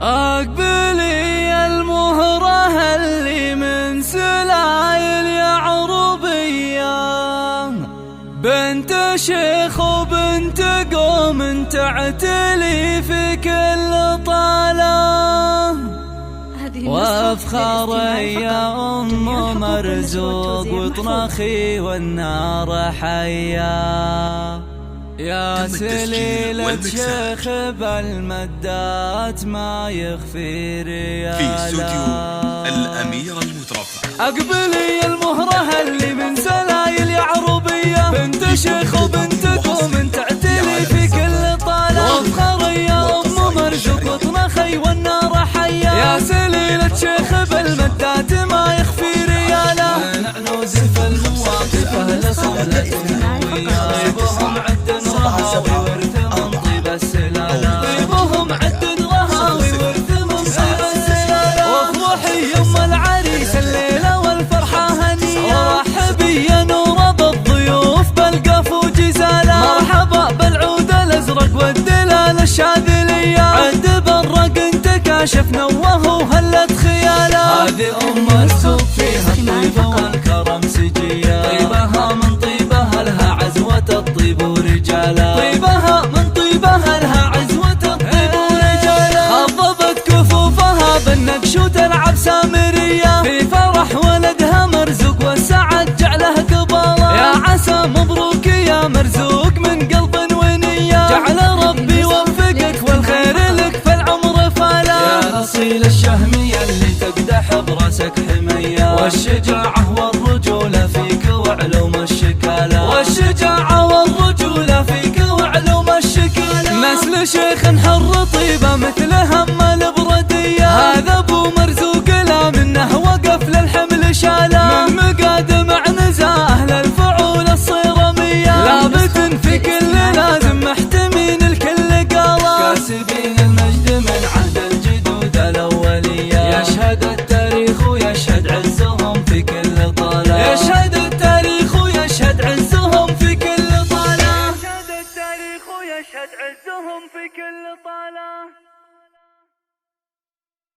أقبلي المهرة اللي من سلايل يعربية، بنت شيخ وبنت قوم تعتلي في كل طالة، وافخر يا أم مرزوق وطنخي والنار حيا. يا سليلة شيخ بالمدات ما يخفي ريالا. في استوديو الأمير المترفع. أقبلي المهرة اللي من سلايل يعربية، بنت شيخ وبنت قوم تعتلي في كل طالة، وافخر يا أم مرزوق وطنخي والنار حيا. يا سليلة شيخ بالمدات ما يخفي ريالا، نحن زف المواقف أهل صولة طيبهم عد رهاوي ورث من طيب السلالة، طيبهم عد رهاوي ورث من طيب السلالة. وافرحي يم العريس الليلة والفرحة هنية، ورحبي يا نور بالضيوف بالقف وجزالة، مرحبا بالعود الأزرق والدلال الشاذلية، عد برق انت كاشف نوه وهلت خياله. هذه أم السوق فيها الطيبة والكرم سجية، طيبها من طيبها لها عزوة الطيب ورجاله، طيبها من طيبها لها عزوة الطيب ورجاله. خضبت كفوفها بالنقش وتلعب سامرية، في فرح ولدها مرزوق والسعد جعله قباله. يا عسى مبروك يا مرزوق من قلب ونية، جعل ربي يوفقك والخير لك في العمر فالا. يا أصيل الشهمية اللي تقدح براسك حمية، والشجاعة والرجولة فيك وعلوم الشكالة، والشجاعة والرجولة فيك وعلوم الشكالة. مثل شيخ حر طيبة مثل هم البردية، هذا ابو مرزوق لا منه وقف للحمل شاله، من مقادم عنزاه للفعول الصيرمية، لابت في كل لازم محتمين الكل قاله، كاسبين المجد من عهد الجدود الأولية. يشهد التاريخ ويشهد عزهم في كل طالة، يشهد التاريخ ويشهد عزهم في كل طالة، يشهد التاريخ ويشهد عزهم في كل طالة.